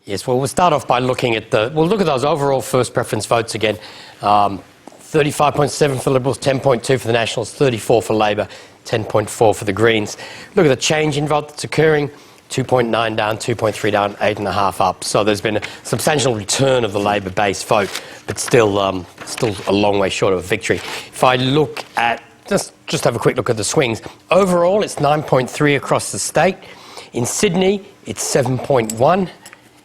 Yes, well, we'll start off by looking at we'll look at those overall first preference votes again. 35.7 for the Liberals, 10.2 for the Nationals, 34 for Labor, 10.4 for the Greens. Look at the change in vote that's occurring. 2.9 down, 2.3 down, 8.5 up. So there's been a substantial return of the Labor-based vote, but still a long way short of a victory. If I look at, just have a quick look at the swings. Overall, it's 9.3 across the state. In Sydney, it's 7.1.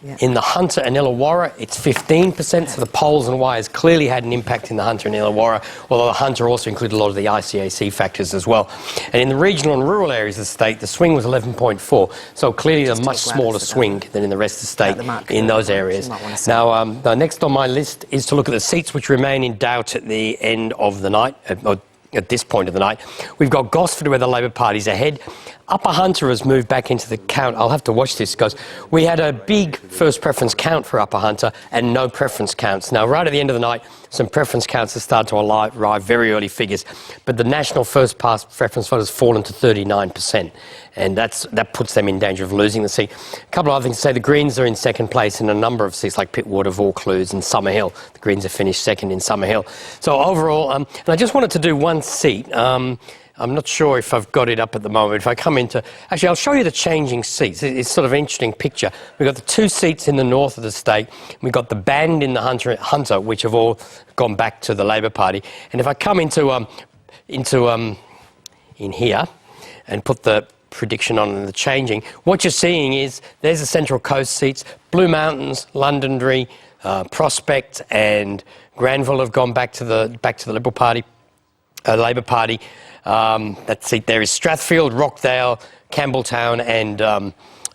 Yeah. In the Hunter and Illawarra, it's 15%, so the poles and wires clearly had an impact in the Hunter and Illawarra, although the Hunter also included a lot of the ICAC factors as well. And in the regional and rural areas of the state, the swing was 11.4, so clearly a much smaller swing than in the rest of the state in those areas. Now, the next on my list is to look at the seats which remain in doubt at the end of the night, at this point of the night. We've got Gosford, where the Labor Party's ahead. Upper Hunter has moved back into the count. I'll have to watch this because we had a big first preference count for Upper Hunter and no preference counts. Now, right at the end of the night, some preference counts have started to arrive, very early figures, but the national first pass preference vote has fallen to 39%, and that puts them in danger of losing the seat. A couple of other things to say. The Greens are in second place in a number of seats like Pittwater, Vaucluse and Summerhill. The Greens have finished second in Summerhill. So overall, and I just wanted to do one seat. I'm not sure if I've got it up at the moment. If I come into... Actually, I'll show you the changing seats. It's sort of an interesting picture. We've got the two seats in the north of the state. We've got the band in the Hunter, which have all gone back to the Labor Party. And if I come in here and put the prediction on the changing, what you're seeing is there's the Central Coast seats. Blue Mountains, Londonderry, Prospect and Granville have gone back to the Liberal Party, Labor Party. That seat there is Strathfield, Rockdale, Campbelltown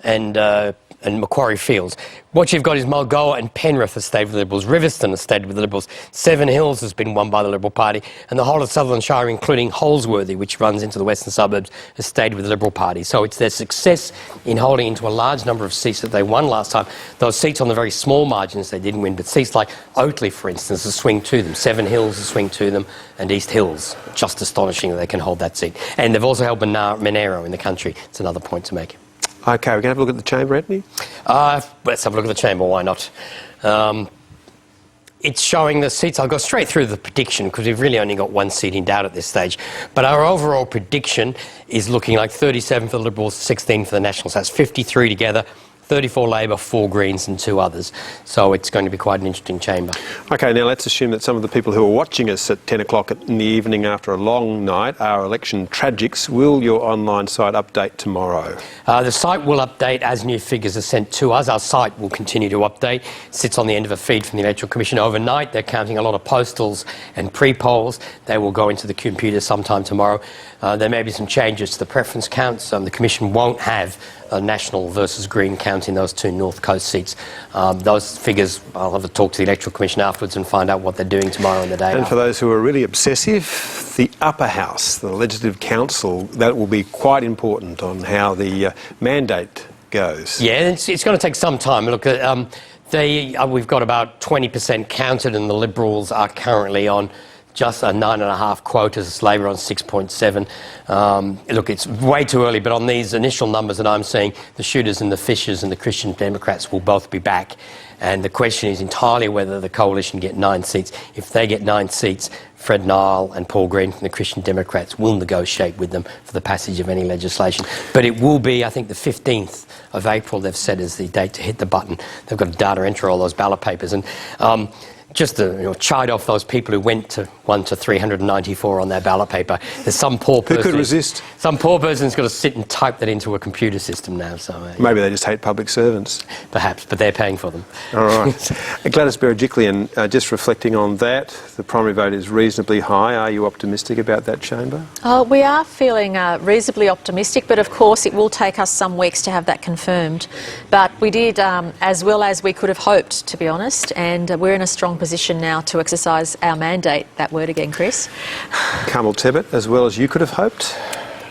and Macquarie Fields. What you've got is Mulgoa and Penrith has stayed with the Liberals. Riverstone has stayed with the Liberals. Seven Hills has been won by the Liberal Party. And the whole of Sutherland Shire, including Holsworthy, which runs into the western suburbs, has stayed with the Liberal Party. So it's their success in holding into a large number of seats that they won last time. Those seats on the very small margins they didn't win, but seats like Oatley, for instance, a swing to them. Seven Hills, a swing to them, and East Hills. Just astonishing that they can hold that seat. And they've also held Monaro in the country. It's another point to make. OK, we're going to have a look at the chamber, Anthony? Let's have a look at the chamber, why not? It's showing the seats. I'll go straight through the prediction because we've really only got one seat in doubt at this stage. But our overall prediction is looking like 37 for the Liberals, 16 for the Nationals. That's 53 together. 34 Labor, 4 Greens and 2 others. So it's going to be quite an interesting chamber. OK, now let's assume that some of the people who are watching us at 10 o'clock in the evening after a long night are election tragics. Will your online site update tomorrow? The site will update as new figures are sent to us. Our site will continue to update. It sits on the end of a feed from the Electoral Commission overnight. They're counting a lot of postals and pre-polls. They will go into the computer sometime tomorrow. There may be some changes to the preference counts. The Commission won't have a National versus Green count in those 2 North Coast seats. Those figures, I'll have to talk to the Electoral Commission afterwards and find out what they're doing tomorrow and the day And for those who are really obsessive, the upper house, the Legislative Council, that will be quite important on how the mandate goes. Yeah, it's going to take some time. Look, we've got about 20% counted and the Liberals are currently on just a 9.5 quotas, Labor on 6.7. Look, it's way too early, but on these initial numbers that I'm seeing, the Shooters and the Fishers and the Christian Democrats will both be back. And the question is entirely whether the coalition get 9 seats. If they get 9 seats, Fred Nile and Paul Green from the Christian Democrats will negotiate with them for the passage of any legislation. But it will be, I think, the 15th of April they've set as the date to hit the button. They've got to data enter all those ballot papers. And just to chide off those people who went to 1 to 394 on their ballot paper. There's some poor person... Who could resist? Some poor person's got to sit and type that into a computer system now. So maybe they just hate public servants. Perhaps, but they're paying for them. All right. Gladys Berejiklian, just reflecting on that, the primary vote is reasonably high. Are you optimistic about that chamber? We are feeling reasonably optimistic, but of course it will take us some weeks to have that confirmed. But we did as well as we could have hoped, to be honest, and we're in a strong position now to exercise our mandate. That word again, Chris. Carmel Tebbit, as well as you could have hoped?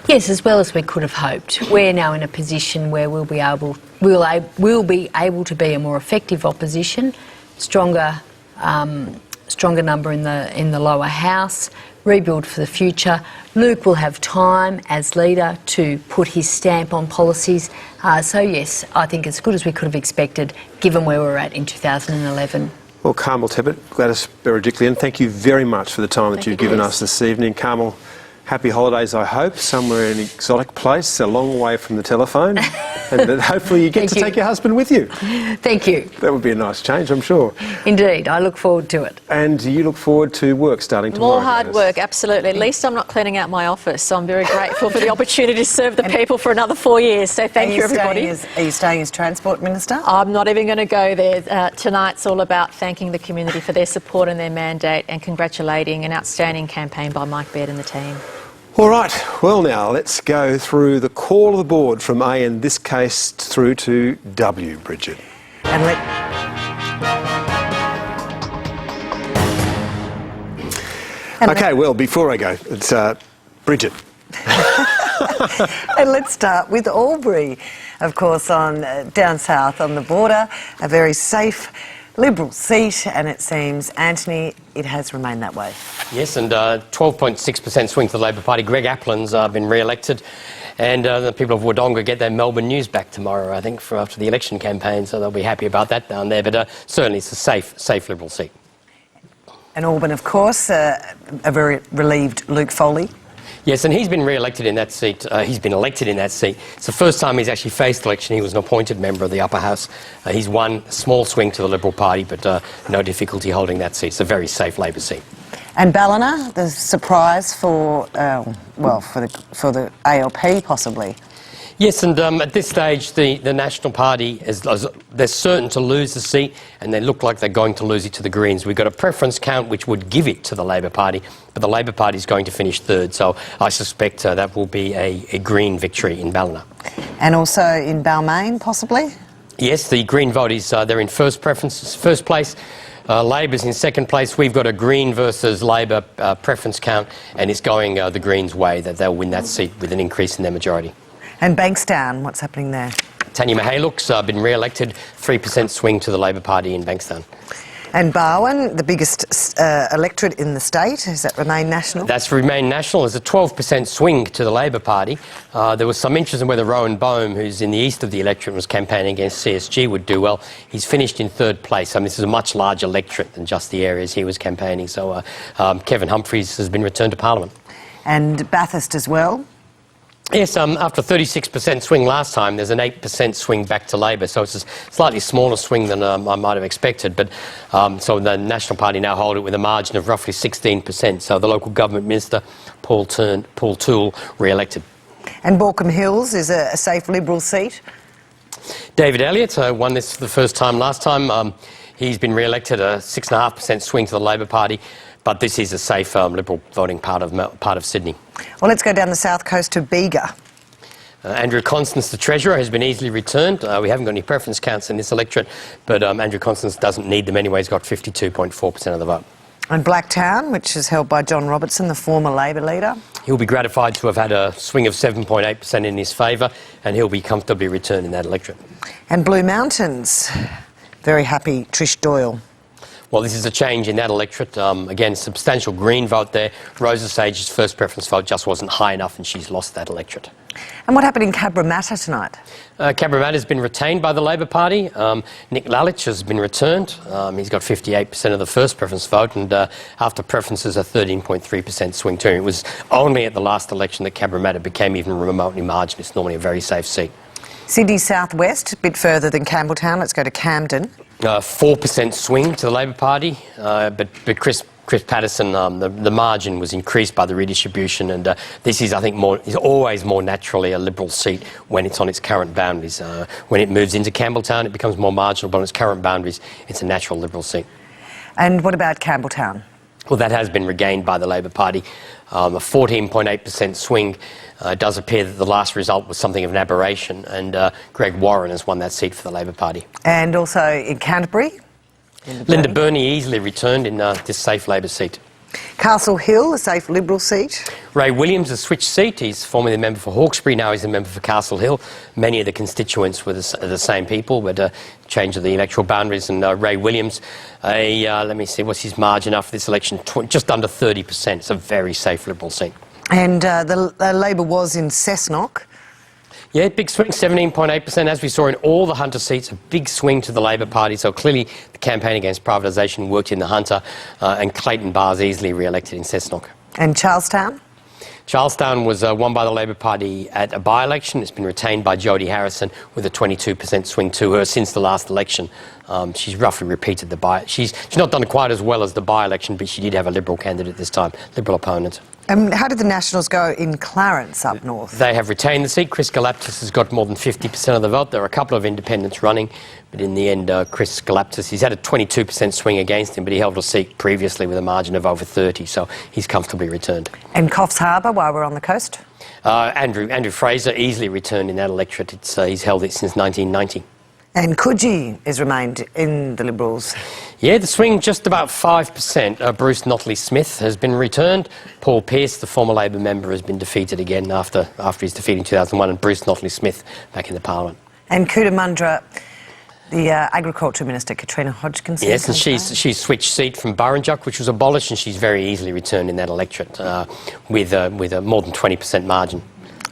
Yes, as well as we could have hoped. We're now in a position where we'll be able to be a more effective opposition, stronger number in the lower house. rebuild for the future. Luke will have time as leader to put his stamp on policies. So yes, I think as good as we could have expected, given where we were at in 2011. Well, Carmel Tebbit, Gladys Berejiklian, thank you very much for the time that you've given us this evening. Carmel, happy holidays, I hope, somewhere in an exotic place, a long way from the telephone. And that hopefully you get to take your husband with you. Thank you. That would be a nice change, I'm sure. Indeed, I look forward to it. And you look forward to work starting tomorrow? More hard Gladys? work, absolutely. At least I'm not cleaning out my office, so I'm very grateful for the opportunity to serve the people for another 4 years. So thank you, everybody. Are you staying as Transport Minister? I'm not even going to go there. Tonight's all about thanking the community for their support and their mandate and congratulating an outstanding campaign by Mike Baird and the team. All right, well now, let's go through the call of the board from A in this case through to W, Bridget. And Okay, well, before I go, it's Bridget. And let's start with Albury, of course, on down south on the border, a very safe Liberal seat, and it seems, Anthony, it has remained that way. Yes, and 12.6% swing for the Labor Party. Greg Aplin's been re-elected, and the people of Wodonga get their Melbourne news back tomorrow, I think, for after the election campaign, so they'll be happy about that down there. But certainly it's a safe Liberal seat. And Auburn, of course, a very relieved Luke Foley. Yes, and he's been re-elected in that seat. He's been elected in that seat. It's the first time he's actually faced election. He was an appointed member of the upper house. He's won a small swing to the Liberal Party, but no difficulty holding that seat. It's a very safe Labor seat. And Ballina, the surprise for, for the ALP possibly. Yes, and at this stage, the National Party, they're certain to lose the seat, and they look like they're going to lose it to the Greens. We've got a preference count which would give it to the Labor Party, but the Labor Party is going to finish third, so I suspect that will be a Green victory in Ballina. And also in Balmain, possibly? Yes, the Green vote is, they're in first place. Labor's in second place. We've got a Green versus Labor preference count, and it's going the Greens' way, that they'll win that seat with an increase in their majority. And Bankstown, what's happening there? Tanya Mihaluk's been re-elected, 3% swing to the Labor Party in Bankstown. And Barwon, the biggest electorate in the state, does that remain national? That's remained national. There's a 12% swing to the Labor Party. There was some interest in whether Rowan Boehm, who's in the east of the electorate, was campaigning against CSG, would do well. He's finished in third place. I mean, this is a much larger electorate than just the areas he was campaigning. So Kevin Humphries has been returned to Parliament. And Bathurst as well? Yes, after a 36% swing last time, there's an 8% swing back to Labor, so it's a slightly smaller swing than I might have expected. But so the National Party now hold it with a margin of roughly 16%. So the local government minister, Paul Toole, re-elected. And Baulkham Hills is a safe Liberal seat? David Elliott won this for the first time last time. He's been re-elected, a 6.5% swing to the Labor Party. But this is a safe Liberal voting part of Sydney. Well, let's go down the south coast to Bega. Andrew Constance, the Treasurer, has been easily returned. We haven't got any preference counts in this electorate, but Andrew Constance doesn't need them anyway. He's got 52.4% of the vote. And Blacktown, which is held by John Robertson, the former Labor leader. He'll be gratified to have had a swing of 7.8% in his favour, and he'll be comfortably returned in that electorate. And Blue Mountains, very happy Trish Doyle. Well, this is a change in that electorate. Again, substantial Green vote there. Rosa Sage's first preference vote just wasn't high enough, and she's lost that electorate. And what happened in Cabramatta tonight? Cabramatta has been retained by the Labor Party. Nick Lalich has been returned. He's got 58% of the first preference vote, and after preferences, a 13.3% swing too. It was only at the last election that Cabramatta became even remotely marginal. It's normally a very safe seat. Sydney South West, a bit further than Campbelltown. Let's go to Camden. 4% swing to the Labor Party, but Chris Patterson, the margin was increased by the redistribution, and this is, I think, is always more naturally a Liberal seat when it's on its current boundaries. When it moves into Campbelltown, it becomes more marginal, but on its current boundaries, it's a natural Liberal seat. And what about Campbelltown? Well, that has been regained by the Labor Party. A 14.8% swing. It does appear that the last result was something of an aberration, and Greg Warren has won that seat for the Labor Party. And also in Canterbury? Linda Burney easily returned in this safe Labor seat. Castle Hill, a safe Liberal seat. Ray Williams has switched seat. He's formerly a member for Hawkesbury, now he's a member for Castle Hill. Many of the constituents were the same people, but change of the electoral boundaries. And Ray Williams, let me see, what's his margin after this election? Just under 30%. It's a very safe Liberal seat. And the Labor was in Cessnock. Yeah, big swing, 17.8%. As we saw in all the Hunter seats, a big swing to the Labor Party. So clearly the campaign against privatisation worked in the Hunter, and Clayton Barr's easily re-elected in Cessnock. And Charlestown? Charlestown was won by the Labor Party at a by-election. It's been retained by Jodie Harrison with a 22% swing to her since the last election. She's roughly repeated the by. She's not done quite as well as the by-election, but she did have a Liberal candidate this time, Liberal opponent. How did the Nationals go in Clarence up north? They have retained the seat. Chris Galaptis has got more than 50% of the vote. There are a couple of independents running, but in the end, Chris Galaptis, he's had a 22% swing against him, but he held a seat previously with a margin of over 30, so he's comfortably returned. And Coffs Harbour, while we're on the coast? Andrew Fraser easily returned in that electorate. He's held it since 1990. And Coogee has remained in the Liberals. Yeah, the swing just about 5%. Bruce Notley-Smith has been returned. Paul Pearce, the former Labor member, has been defeated again after his defeat in 2001, and Bruce Notley-Smith back in the Parliament. And Cootamundra, the Agriculture Minister, Katrina Hodgkinson. Yes, and she's switched seat from Burrinjuck, which was abolished, and she's very easily returned in that electorate with a more than 20% margin.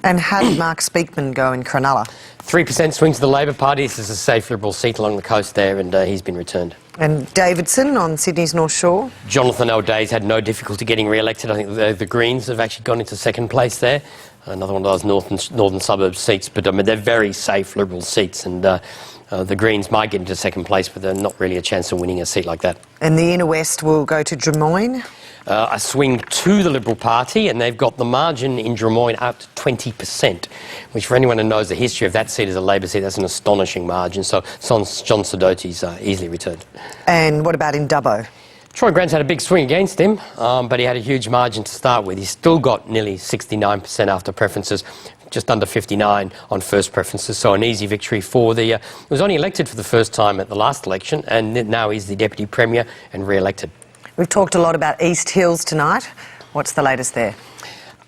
And how did Mark Speakman go in Cronulla? 3% swing to the Labor Party. This is a safe Liberal seat along the coast there, and he's been returned. And Davidson on Sydney's North Shore? Jonathan O'Day's had no difficulty getting re-elected. I think the Greens have actually gone into second place there. Another one of those northern suburb seats, but they're very safe Liberal seats, and the Greens might get into second place, but they're not really a chance of winning a seat like that. And the inner west will go to Drummoyne? A swing to the Liberal Party, and they've got the margin in Drummoyne up to 20%, which for anyone who knows the history of that seat as a Labor seat, that's an astonishing margin. So John Sidoti's easily returned. And what about in Dubbo? Troy Grant's had a big swing against him, but he had a huge margin to start with. He's still got nearly 69% after preferences, just under 59 on first preferences, so an easy victory for the... He was only elected for the first time at the last election, and now he's the Deputy Premier and re-elected. We've talked a lot about East Hills tonight. What's the latest there?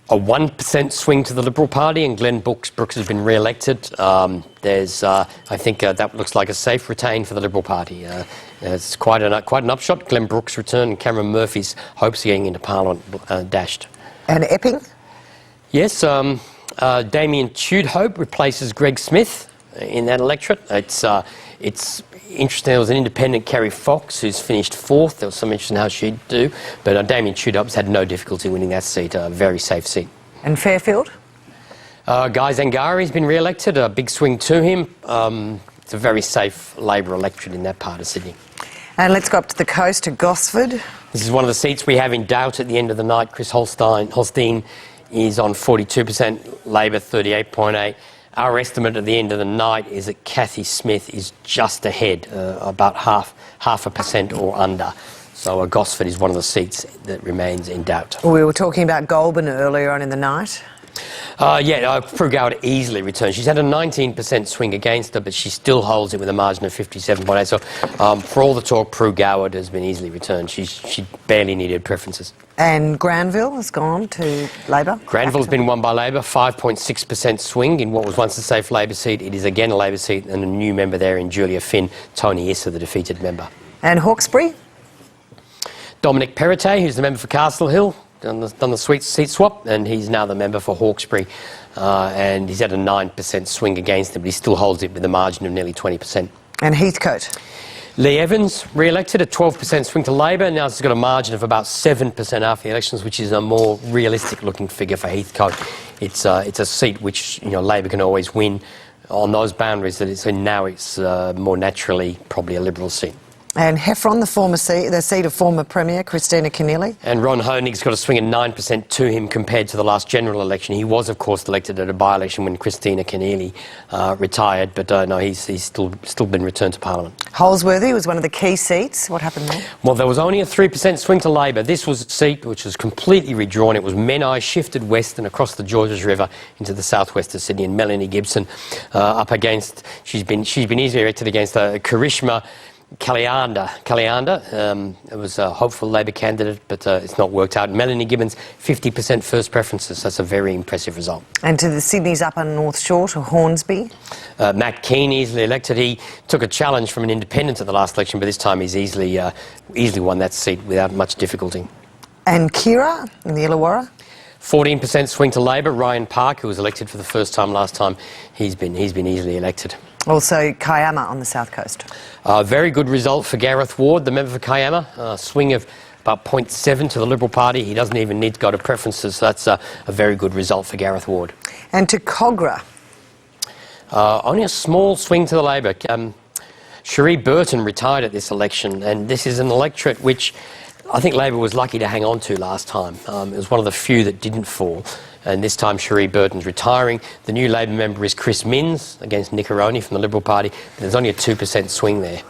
A 1% swing to the Liberal Party, and Glenn Brooks has been re-elected. I think that looks like a safe retain for the Liberal Party. It's quite an upshot. Glenn Brooks returned, and Cameron Murphy's hopes of getting into Parliament dashed. And Epping? Yes, Damien Tudhope replaces Greg Smith in that electorate. It's interesting. There was an independent, Kerry Fox, who's finished fourth. There was some interest in how she'd do, but Damien Tudhope's had no difficulty winning that seat, a very safe seat. And Fairfield? Guy Zangari's been re-elected, a big swing to him. It's a very safe Labor electorate in that part of Sydney. And let's go up to the coast to Gosford. This is one of the seats we have in doubt at the end of the night. Chris Holstein is on 42%, Labor 38.8%. Our estimate at the end of the night is that Cathy Smith is just ahead, about half a percent or under. So Gosford is one of the seats that remains in doubt. We were talking about Goulburn earlier on in the night. Prue Goward easily returns. She's had a 19% swing against her, but she still holds it with a margin of 57.8. So for all the talk, Prue Goward has been easily returned. She barely needed preferences. And Granville has gone to Labor? Granville's been won by Labor, 5.6% swing in what was once a safe Labor seat. It is again a Labor seat, and a new member there in Julia Finn, Tony Issa, the defeated member. And Hawkesbury? Dominic Perrottet, who's the member for Castle Hill, done the seat swap, and he's now the member for Hawkesbury. And he's had a 9% swing against him, but he still holds it with a margin of nearly 20%. And Heathcote? Lee Evans, re-elected, a 12% swing to Labor. Now he's got a margin of about 7% after the elections, which is a more realistic-looking figure for Heathcote. It's a seat which Labor can always win on those boundaries that it's in now. It's more naturally probably a Liberal seat. And Heffron, the seat of former Premier Christina Keneally. And Ron Honig's got a swing of 9% to him compared to the last general election. He was, of course, elected at a by-election when Christina Keneally retired, but no, he's still been returned to Parliament. Holsworthy was one of the key seats. What happened there? Well, there was only a 3% swing to Labor. This was a seat which was completely redrawn. It was Menai shifted west and across the Georges River into the southwest of Sydney, and Melanie Gibson up against. She's been easily elected against Karishma Kalianda. It was a hopeful Labor candidate, but it's not worked out. Melanie Gibbons, 50% first preferences. That's a very impressive result. And to the Sydney's Upper North Shore, to Hornsby. Matt Keane, easily elected. He took a challenge from an independent at the last election, but this time he's easily won that seat without much difficulty. And Kira in the Illawarra. 14% swing to Labor. Ryan Park, who was elected for the first time last time, he's been easily elected. Also Kiama on the south coast. Very good result for Gareth Ward, the member for Kiama. Swing of about 0.7 to the Liberal Party. He doesn't even need to go to preferences, so that's a very good result for Gareth Ward. And to Cogra. Only a small swing to the Labor. Cherie Burton retired at this election, and this is an electorate which I think Labor was lucky to hang on to last time. It was one of the few that didn't fall. And this time Cherie Burton's retiring. The new Labor member is Chris Minns against Nick Aroney from the Liberal Party. There's only a 2% swing there.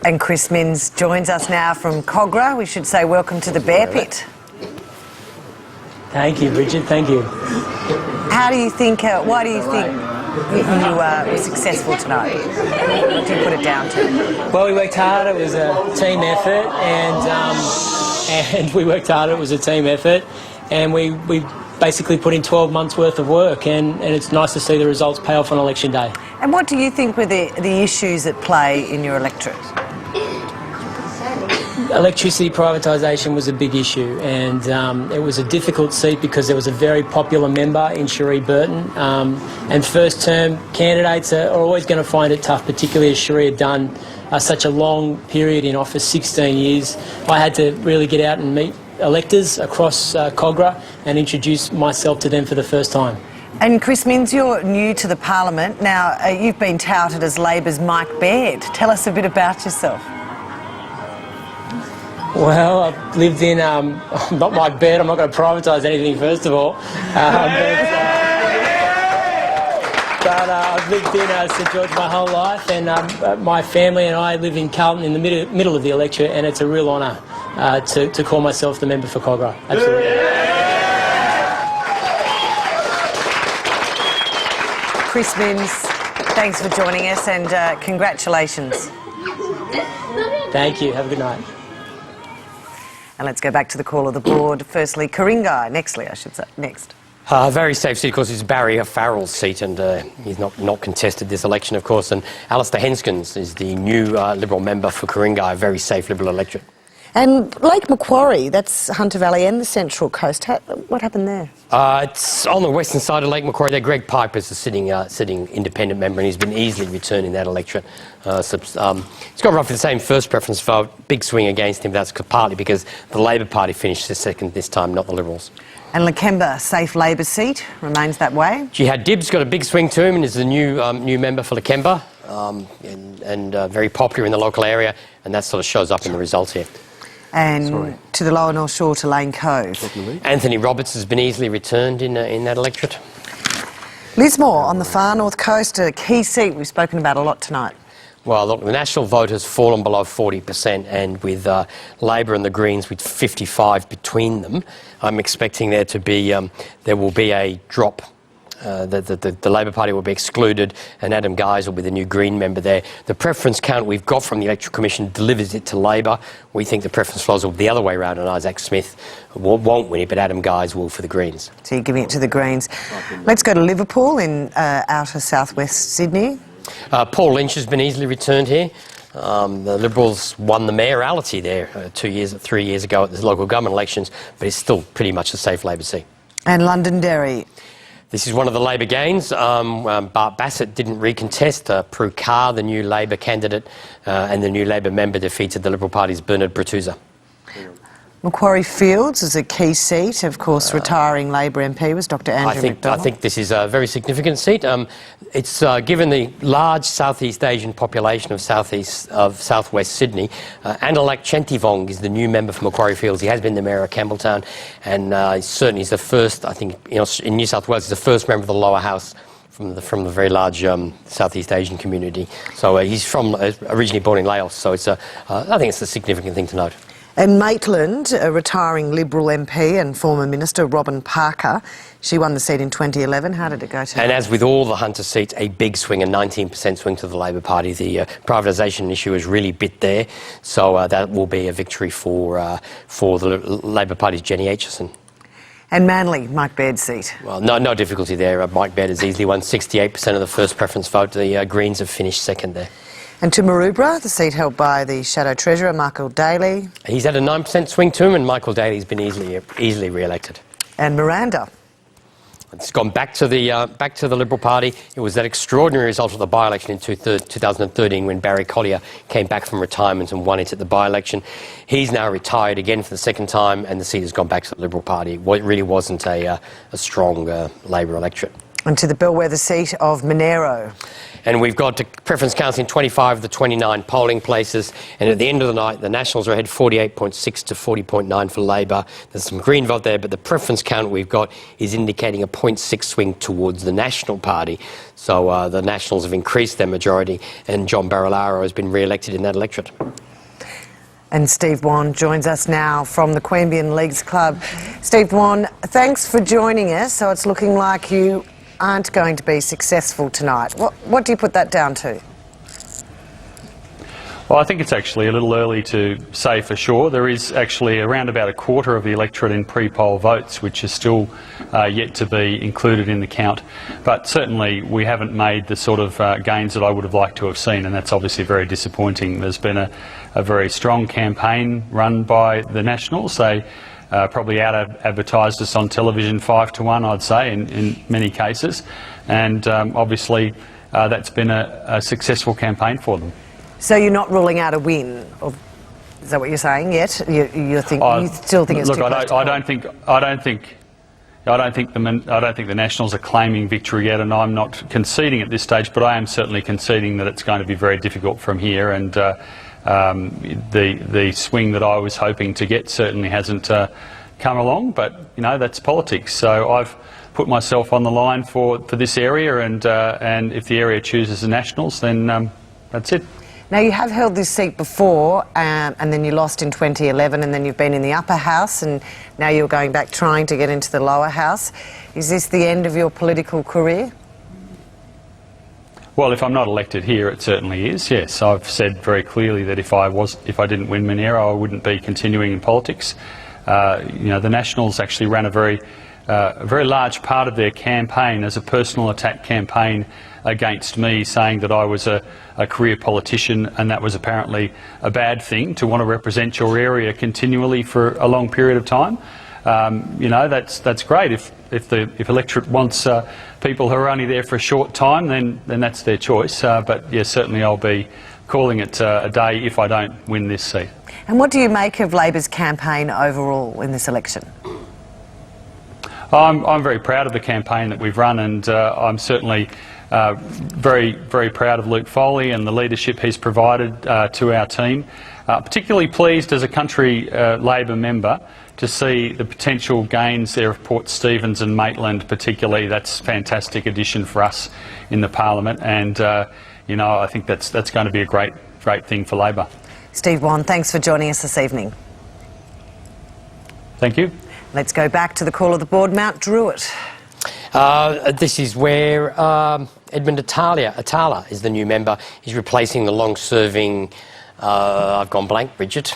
And Chris Minns joins us now from Cogra. We should say welcome to the Bear Pit. Thank you, Bridget. Thank you. How do you think, why do you think you were successful tonight? What do you put it down to? Well, we worked hard. It was a team effort, and we worked hard. It was a team effort, and we basically put in 12 months' worth of work, and it's nice to see the results pay off on election day. And what do you think were the issues at play in your electorate? Electricity privatisation was a big issue, and it was a difficult seat because there was a very popular member in Cherie Burton, and first-term candidates are always going to find it tough, particularly as Cherie had done such a long period in office, 16 years. I had to really get out and meet electors across Cogra and introduce myself to them for the first time. And Chris Minns, you're new to the Parliament. Now, you've been touted as Labor's Mike Baird. Tell us a bit about yourself. Well, I've lived in, not Mike Baird, I'm not going to privatise anything first of all, but I've lived in St George my whole life, and my family and I live in Carlton in the middle of the electorate, and it's a real honour to call myself the member for Cogra. Absolutely. Chris Minns, thanks for joining us, and congratulations. Thank you. Have a good night. And let's go back to the call of the board. Firstly, Ku-ring-gai. Nextly, I should say. Next. Very safe seat, of course. It's Barry Farrell's seat, and he's not contested this election, of course. And Alistair Henskins is the new Liberal member for Ku-ring-gai, a very safe Liberal electorate. And Lake Macquarie, that's Hunter Valley and the Central Coast. What happened there? It's on the western side of Lake Macquarie. There, Greg Piper's the sitting independent member, and he's been easily returning that electorate. He's got roughly the same first preference vote. Big swing against him. That's partly because the Labor Party finished second this time, not the Liberals. And Lakemba, safe Labor seat, remains that way. Jihad Dibb's got a big swing to him and is the new member for Lakemba, and very popular in the local area, and that sort of shows up in the results here. And to the lower North Shore, to Lane Cove. Anthony Roberts has been easily returned in that electorate. Lismore on the far north coast, a key seat we've spoken about a lot tonight. Well, look, the national vote has fallen below 40%, and with Labor and the Greens with 55 between them, I'm expecting there will be a drop. The Labor Party will be excluded, and Adam Guys will be the new Green member there. The preference count we've got from the Electoral Commission delivers it to Labor. We think the preference flows will be the other way around, and Isaac Smith won't win it, but Adam Guys will for the Greens. So you're giving it to the Greens. Let's go to Liverpool in outer southwest Sydney. Paul Lynch has been easily returned here. The Liberals won the mayoralty there 3 years ago at the local government elections, but it's still pretty much a safe Labor seat. And Londonderry. This is one of the Labor gains. Bart Bassett didn't recontest. Prue Carr, the new Labor candidate, and the new Labor member defeated the Liberal Party's Bernard Bratuza. Macquarie Fields is a key seat. Of course, retiring Labor MP was Dr Andrew McDonald. I think this is a very significant seat. It's given the large Southeast Asian population of southwest Sydney. Analak Chentivong is the new member for Macquarie Fields. He has been the mayor of Campbelltown, and certainly is the first, I think, in New South Wales, he's the first member of the lower house from the very large Southeast Asian community. So he's originally born in Laos, so I think it's a significant thing to note. In Maitland, a retiring Liberal MP and former Minister Robin Parker, she won the seat in 2011. How did it go to her? And as with all the Hunter seats, a big swing, a 19% swing to the Labor Party. The privatisation issue is really bit there, so that will be a victory for the Labor Party's Jenny Aitchison. And Manly, Mike Baird's seat. Well, no difficulty there. Mike Baird has easily won 68% of the first preference vote. The Greens have finished second there. And to Maroubra, the seat held by the Shadow Treasurer, Michael Daly. He's had a 9% swing to him, and Michael Daly's been easily re-elected. And Miranda. It's gone back to the Liberal Party. It was that extraordinary result of the by-election in 2013 when Barry Collier came back from retirement and won it at the by-election. He's now retired again for the second time, and the seat has gone back to the Liberal Party. It really wasn't a strong Labor electorate. And to the bellwether seat of Monero. And we've got preference counts in 25 of the 29 polling places. And at the end of the night, the Nationals are ahead 48.6 to 40.9 for Labor. There's some Green vote there, but the preference count we've got is indicating a 0.6 swing towards the National Party. So the Nationals have increased their majority, and John Barilaro has been re-elected in that electorate. And Steve Wan joins us now from the Queanbeyan Leagues Club. Steve Wan, thanks for joining us. So it's looking like you aren't going to be successful tonight. What do you put that down to? Well, I think it's actually a little early to say for sure. There is actually around about a quarter of the electorate in pre-poll votes, which is still yet to be included in the count. But certainly we haven't made the sort of gains that I would have liked to have seen, and that's obviously very disappointing. There's been a very strong campaign run by the Nationals. They probably out-advertised us on television 5 to 1, I'd say, in many cases. And obviously that's been a successful campaign for them. So you're not ruling out a win? Is that what you're saying yet? You still think it's too close to call? I don't think the Nationals are claiming victory yet, and I'm not conceding at this stage, but I am certainly conceding that it's going to be very difficult from here, and the swing that I was hoping to get certainly hasn't come along, but you know, that's politics. So I've put myself on the line for this area, and if the area chooses the Nationals, then that's it. Now, you have held this seat before, and then you lost in 2011, and then you've been in the upper house, and now you're going back trying to get into the lower house. Is this the end of your political career? Well, if I'm not elected here, it certainly is, yes. I've said very clearly that if I didn't win Monero, I wouldn't be continuing in politics. You know, the Nationals actually ran a very large part of their campaign as a personal attack campaign against me, saying that I was a career politician, and that was apparently a bad thing, to want to represent your area continually for a long period of time. You know, that's great. If electorate wants people who are only there for a short time, then that's their choice. But yes, certainly I'll be calling it a day if I don't win this seat. And what do you make of Labor's campaign overall in this election? I'm very proud of the campaign that we've run, and I'm certainly very, very proud of Luke Foley and the leadership he's provided to our team. Particularly pleased as a country Labor member to see the potential gains there of Port Stephens and Maitland particularly. That's a fantastic addition for us in the Parliament, and you know, I think that's going to be a great thing for Labor. Steve Wan, thanks for joining us this evening. Thank you. Let's go back to the call of the board, Mount Druitt. This is where Edmund Atala is the new member. He's replacing the long-serving, I've gone blank, Richard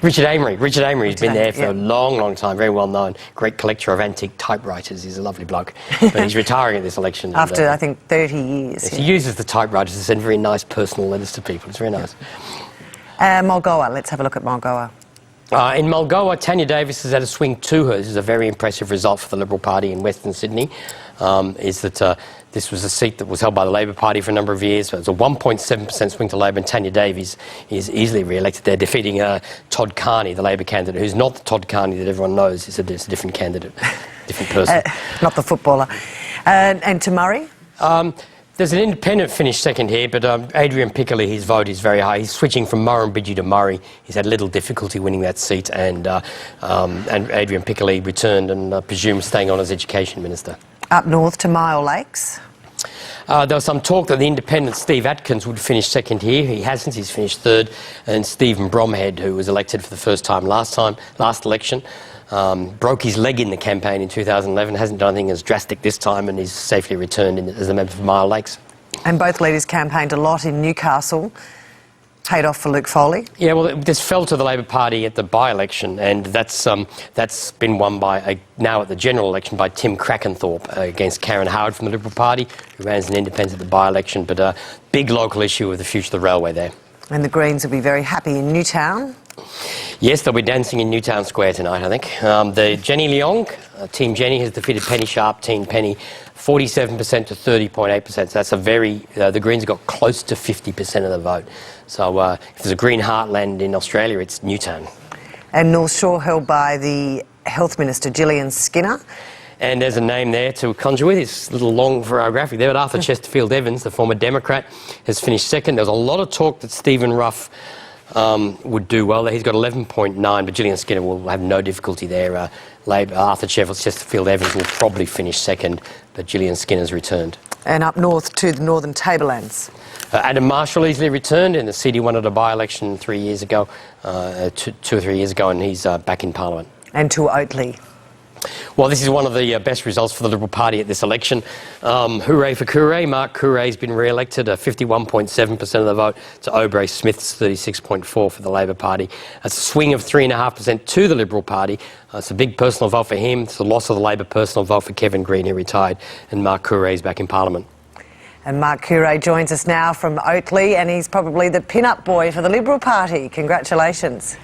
Amery. Richard Amery has been there for a long, long time, very well known, great collector of antique typewriters. He's a lovely bloke, but he's retiring at this election. After, I think, 30 years. Yes, he uses the typewriters to send very nice personal letters to people. It's very nice. Mulgoa, let's have a look at Mulgoa. In Mulgoa, Tanya Davis has had a swing to her. This is a very impressive result for the Liberal Party in Western Sydney. This was a seat that was held by the Labor Party for a number of years. It was a 1.7% swing to Labor, and Tanya Davies is easily re-elected there, defeating Todd Carney, the Labor candidate, who's not the Todd Carney that everyone knows. It's a different candidate, different person. Not the footballer. And to Murray? There's an independent finished second here, but Adrian Piccoli, his vote is very high. He's switching from Murrumbidgee to Murray. He's had little difficulty winning that seat, and Adrian Piccoli returned and presumes staying on as Education Minister. Up north to Mile Lakes. There was some talk that the independent Steve Atkins would finish second here. He hasn't. He's finished third. And Stephen Bromhead, who was elected for the first time last election, broke his leg in the campaign in 2011, hasn't done anything as drastic this time, and he's safely returned as a member for Mile Lakes. And both leaders campaigned a lot in Newcastle. Paid off for Luke Foley. Yeah, well, this fell to the Labor Party at the by-election, and that's been won by now at the general election by Tim Crackenthorpe against Karen Howard from the Liberal Party, who ran as an independent at the by-election. But a big local issue with the future of the railway there. And the Greens will be very happy in Newtown. Yes, they'll be dancing in Newtown Square tonight, I think. The Jenny Leong, Team Jenny, has defeated Penny Sharp, Team Penny, 47% to 30.8%. So that's a very... the Greens have got close to 50% of the vote. So if there's a green heartland in Australia, it's Newtown. And North Shore held by the Health Minister, Gillian Skinner. And there's a name there to conjure with. It's a little long for our graphic there, but Arthur Chesterfield Evans, the former Democrat, has finished second. There was a lot of talk that Stephen Ruff would do well there. He's got 11.9, but Gillian Skinner will have no difficulty there. Arthur Chesterfield Evans will probably finish second, but Gillian Skinner's returned. And up north to the Northern Tablelands. Adam Marshall easily returned in the CD1 at a by-election 3 years ago, 2 or 3 years ago, and he's back in Parliament. And to Oatley. Well, this is one of the best results for the Liberal Party at this election. Hooray for Coorey. Mark Coorey's been re-elected, 51.7% of the vote to Aubrey Smith's 36.4% for the Labor Party. A swing of 3.5% to the Liberal Party. It's a big personal vote for him. It's the loss of the Labor personal vote for Kevin Green, who retired, and Mark Coorey's back in Parliament. And Mark Coorey joins us now from Oatley, and he's probably the pin-up boy for the Liberal Party. Congratulations.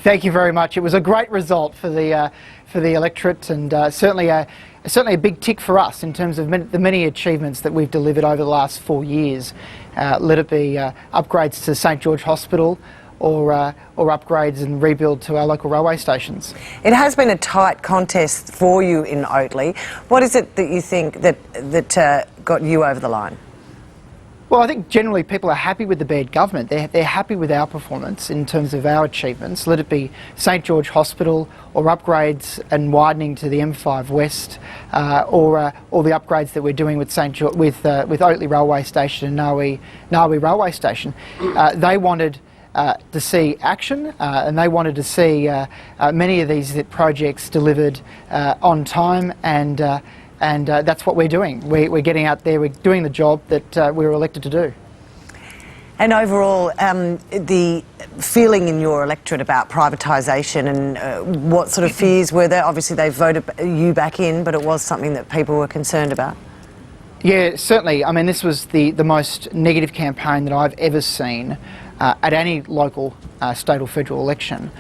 Thank you very much. It was a great result for the electorate, and certainly a big tick for us in terms of the many achievements that we've delivered over the last 4 years. Let it be upgrades to St George Hospital, or upgrades and rebuild to our local railway stations. It has been a tight contest for you in Oatley. What is it that you think that got you over the line? Well, I think generally people are happy with the bad government. They're happy with our performance in terms of our achievements. Let it be St George Hospital, or upgrades and widening to the M5 West, or the upgrades that we're doing with with Oatley Railway Station and Narwee Railway Station. They wanted to see action, and they wanted to see many of these projects delivered on time, and that's what we're doing. We're getting out there, we're doing the job that we were elected to do. And overall, the feeling in your electorate about privatisation, and what sort of fears were there? Obviously they voted you back in, but it was something that people were concerned about. Yeah, certainly. I mean, this was the most negative campaign that I've ever seen at any local, state or federal election.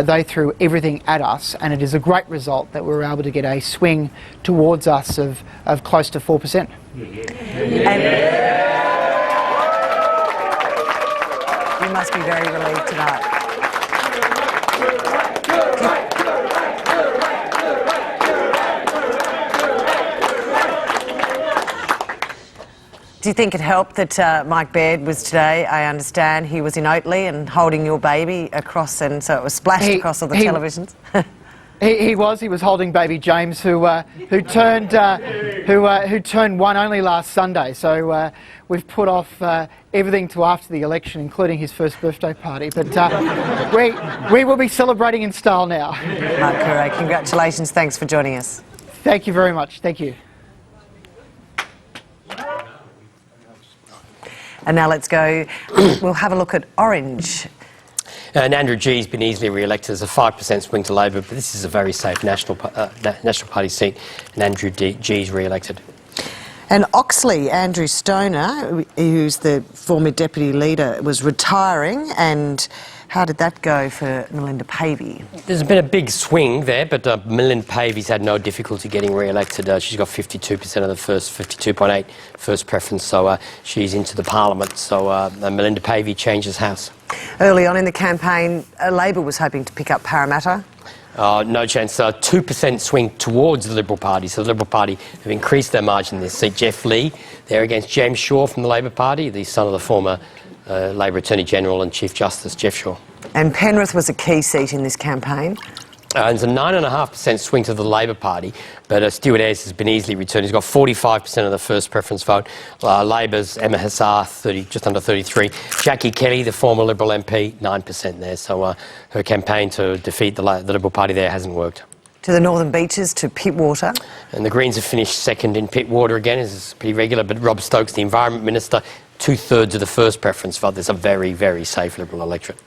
They threw everything at us, and it is a great result that we were able to get a swing towards us of close to 4%. And you must be very relieved tonight. Do you think it helped that Mike Baird was today? I understand he was in Oatley and holding your baby across, and so it was splashed across all the televisions. He was holding baby James, who turned one only last Sunday. So we've put off everything to after the election, including his first birthday party. But we will be celebrating in style now. Mark Coorey, congratulations. Thanks for joining us. Thank you very much. Thank you. And now let's go, we'll have a look at Orange. And Andrew Gee's been easily re-elected as a 5% swing to Labor, but this is a very safe National Party seat, and Andrew Gee's re-elected. And Oxley, Andrew Stoner, who's the former deputy leader, was retiring, and how did that go for Melinda Pavey? There's been a big swing there, but Melinda Pavey's had no difficulty getting re-elected. She's got 52% of the first, 52.8 first preference, so she's into the Parliament. So Melinda Pavey changes house. Early on in the campaign, Labor was hoping to pick up Parramatta. No chance. 2% swing towards the Liberal Party. So the Liberal Party have increased their margin in this seat. Jeff Lee, they're against James Shaw from the Labor Party, the son of the former Labor Attorney General and Chief Justice, Jeff Shaw. And Penrith was a key seat in this campaign. There's a 9.5% swing to the Labor Party, but Stuart Ayres has been easily returned. He's got 45% of the first preference vote. Labor's Emma Hassar, just under 33. Jackie Kelly, the former Liberal MP, 9% there. So her campaign to defeat the Liberal Party there hasn't worked. To the Northern Beaches, to Pittwater. And the Greens have finished second in Pittwater again. It's pretty regular, but Rob Stokes, the Environment Minister, 2/3 of the first preference vote. There's a very, very safe Liberal electorate.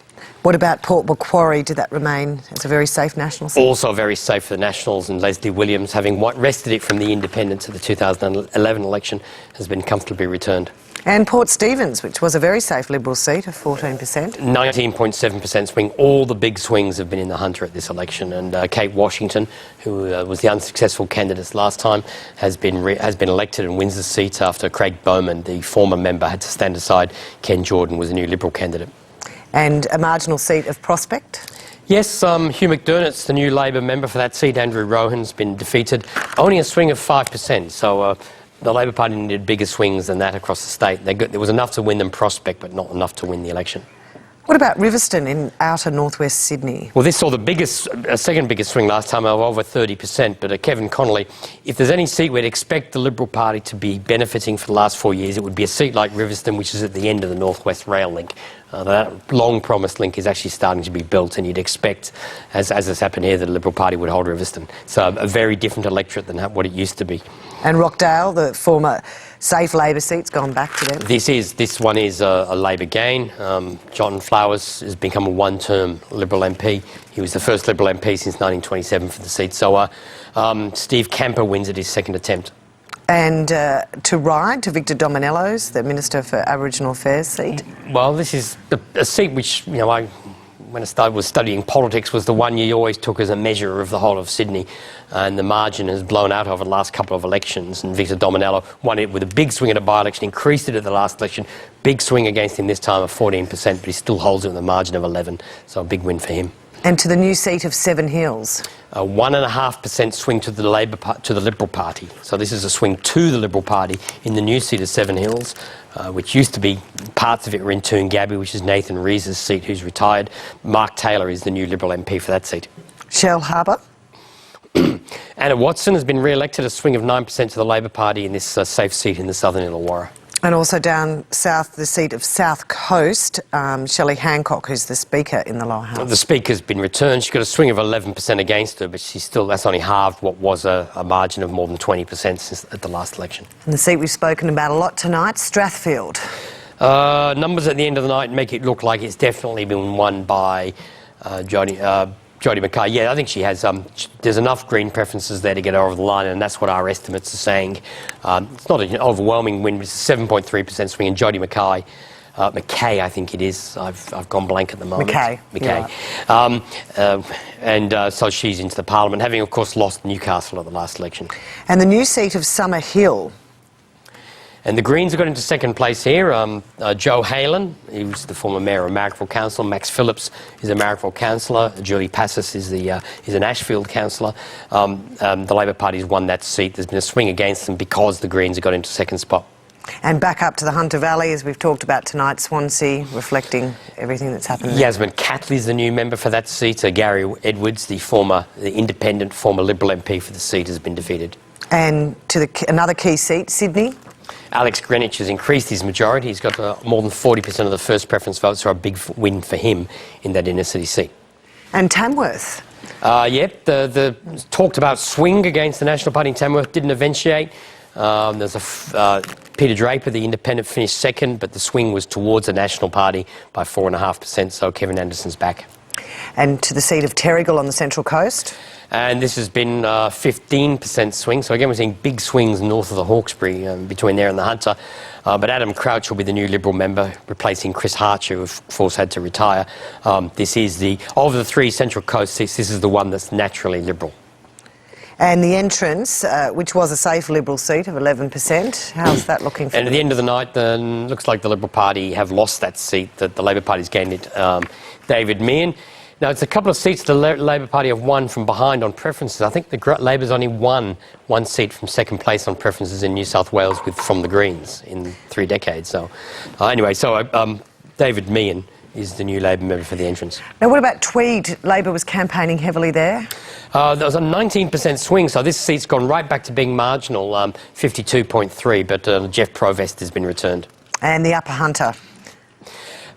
What about Port Macquarie? Did that remain as a very safe National seat? Also very safe for the Nationals, and Leslie Williams, having wrested it from the independents at the 2011 election, has been comfortably returned. And Port Stephens, which was a very safe Liberal seat of 14%. 19.7% swing. All the big swings have been in the Hunter at this election, and Kate Washington, who was the unsuccessful candidate last time, has been elected and wins the seat after Craig Bowman, the former member, had to stand aside. Ken Jordan was a new Liberal candidate. And a marginal seat of Prospect? Yes, Hugh McDermott's the new Labor member for that seat. Andrew Rohan's been defeated. Only a swing of 5%, so the Labor Party needed bigger swings than that across the state. There was enough to win them Prospect, but not enough to win the election. What about Riverstone in outer northwest Sydney? Well, this saw the second biggest swing last time of over 30%, but Kevin Connolly, if there's any seat we'd expect the Liberal Party to be benefiting for the last 4 years, it would be a seat like Riverstone, which is at the end of the Northwest Rail link. That long-promised link is actually starting to be built, and you'd expect, as has happened here, that the Liberal Party would hold Riverstone. So a very different electorate than what it used to be. And Rockdale, the former safe Labor seat's gone back to them. This one is a Labor gain. John Flowers has become a one-term Liberal MP. He was the first Liberal MP since 1927 for the seat. So Steve Camper wins at his second attempt. And to Ryde, to Victor Dominello's, the Minister for Aboriginal Affairs seat? Well, this is a seat which, when I was studying politics, was the one you always took as a measure of the whole of Sydney. And the margin has blown out over the last couple of elections. And Victor Dominello won it with a big swing at a by-election, increased it at the last election. Big swing against him this time of 14%, but he still holds it with a margin of 11. So a big win for him. And to the new seat of Seven Hills? A 1.5% swing to the Liberal Party. So this is a swing to the Liberal Party in the new seat of Seven Hills, which used to be, parts of it were in Toongabbie, which is Nathan Rees's seat, who's retired. Mark Taylor is the new Liberal MP for that seat. Shell Harbour? Anna Watson has been re-elected, a swing of 9% to the Labor Party in this safe seat in the southern Illawarra. And also down south, the seat of South Coast, Shelley Hancock, who's the Speaker in the lower house. The Speaker's been returned. She's got a swing of 11% against her, but that's only halved what was a margin of more than 20% since at the last election. And the seat we've spoken about a lot tonight, Strathfield. Numbers at the end of the night make it look like it's definitely been won by Jodie Mackay. Yeah, I think she has. There's enough Green preferences there to get her over the line, and that's what our estimates are saying. It's not an overwhelming win, but it's a 7.3% swing, and Jodie Mackay, I think it is. I've gone blank at the moment. Mackay. And so she's into the Parliament, having, of course, lost Newcastle at the last election. And the new seat of Summer Hill. And the Greens have got into second place here. Joe Halen, he was the former mayor of Marrickville Council. Max Phillips is a Marrickville councillor. Julie Passis is an Ashfield councillor. The Labor Party's won that seat. There's been a swing against them because the Greens have got into second spot. And back up to the Hunter Valley, as we've talked about tonight, Swansea, reflecting everything that's happened there. Yasmin Catley's the new member for that seat. Gary Edwards, the independent former Liberal MP for the seat, has been defeated. And to another key seat, Sydney. Alex Greenwich has increased his majority. He's got more than 40% of the first preference votes, so a big win for him in that inner city seat. And Tamworth. The talked about swing against the National Party in Tamworth didn't eventuate. There's Peter Draper, the independent, finished second, but the swing was towards the National Party by 4.5%, so Kevin Anderson's back. And to the seat of Terrigal on the Central Coast. And this has been 15% swing. So again, we're seeing big swings north of the Hawkesbury, between there and the Hunter. But Adam Crouch will be the new Liberal member, replacing Chris Harcher, who of course had to retire. This is of the three Central Coast seats, this is the one that's naturally Liberal. And the entrance, which was a safe Liberal seat of 11%, how's that looking for And at the end of the night, looks like the Liberal Party have lost that seat, that the Labor Party's gained it. David Meehan. Now, it's a couple of seats the Labor Party have won from behind on preferences. I think the Labor's only won one seat from second place on preferences in New South Wales from the Greens in 3 decades. So, David Meehan is the new Labor member for the entrance. Now, what about Tweed? Labor was campaigning heavily there. There was a 19% swing, so this seat's gone right back to being marginal, 52.3, but Jeff Provest has been returned. And the Upper Hunter?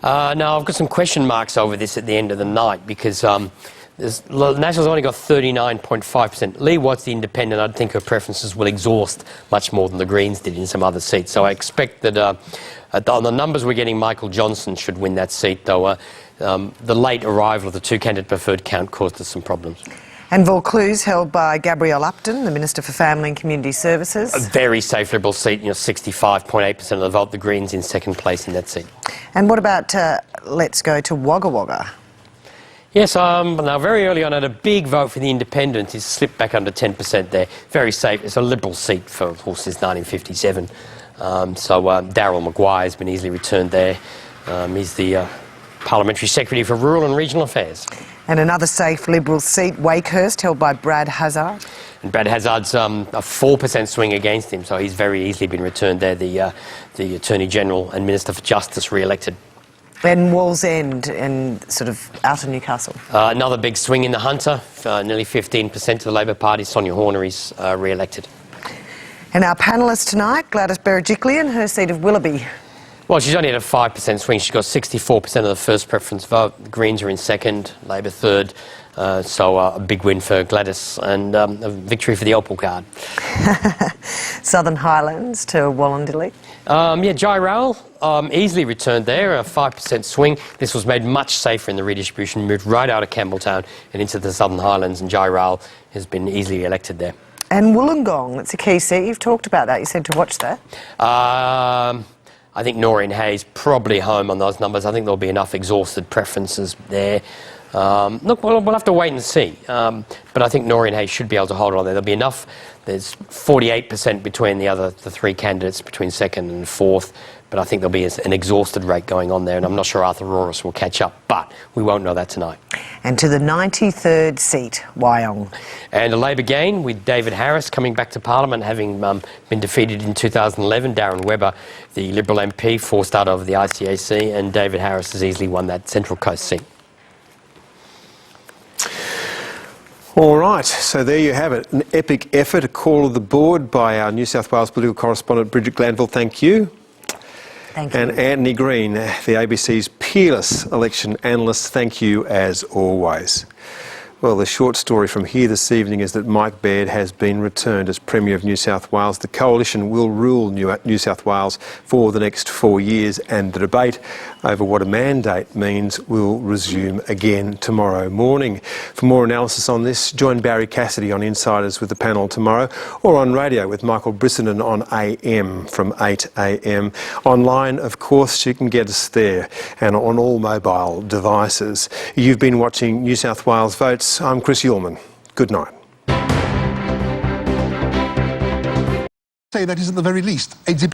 Now, I've got some question marks over this at the end of the night because the Nationals only got 39.5%. Lee Watts, the independent, I think her preferences will exhaust much more than the Greens did in some other seats. So I expect that on the numbers we're getting, Michael Johnson should win that seat, though the late arrival of the two-candidate preferred count caused us some problems. And Vaucluse, held by Gabrielle Upton, the Minister for Family and Community Services. A very safe Liberal seat, 65.8% of the vote. The Greens in second place in that seat. And what about let's go to Wagga Wagga? Yes, now very early on, I had a big vote for the Independent. He's slipped back under 10% there. Very safe. It's a Liberal seat for since 1957. So Darryl Maguire has been easily returned there. He's the Parliamentary Secretary for Rural and Regional Affairs. And another safe Liberal seat, Wakehurst, held by Brad Hazzard. And Brad Hazzard's a 4% swing against him, so he's very easily been returned there. The Attorney General and Minister for Justice re-elected. And Wallsend and sort of outer Newcastle. Another big swing in the Hunter, nearly 15% to the Labor Party. Sonia Hornery's re-elected. And our panellist tonight, Gladys Berejiklian, her seat of Willoughby. Well, she's only had a 5% swing. She's got 64% of the first preference vote. The Greens are in second, Labor third. So a big win for Gladys and a victory for the Opal card. Southern Highlands to Wallandilly. Jai Rowell easily returned there, a 5% swing. This was made much safer in the redistribution, moved right out of Campbelltown and into the Southern Highlands, and Jai Rowell has been easily elected there. And Wollongong, that's a key seat. You've talked about that. You said to watch that. I think Noreen Hayes probably home on those numbers. I think there'll be enough exhausted preferences there. Look, we'll have to wait and see. But I think Noreen Hayes should be able to hold on there. There'll be enough. There's 48% between the three candidates, between second and fourth. But I think there'll be an exhausted rate going on there, and I'm not sure Arthur Roris will catch up. But we won't know that tonight. And to the 93rd seat, Wyong. And a Labor gain with David Harris coming back to Parliament, having been defeated in 2011. Darren Webber, the Liberal MP, forced out of the ICAC, and David Harris has easily won that Central Coast seat. All right, so there you have it. An epic effort, a call of the board by our New South Wales political correspondent, Bridget Glanville. Thank you. Thank you. And Anthony Green, the ABC's peerless election analyst, thank you as always. Well, the short story from here this evening is that Mike Baird has been returned as Premier of New South Wales. The Coalition will rule New South Wales for the next 4 years, and the debate over what a mandate means will resume again tomorrow morning. For more analysis on this, join Barry Cassidy on Insiders with the panel tomorrow, or on radio with Michael Brissenden on AM from 8 a.m. Online, of course, you can get us there, and on all mobile devices. You've been watching New South Wales Votes. I'm Chris Ullman. Good night. Say that is at the very least a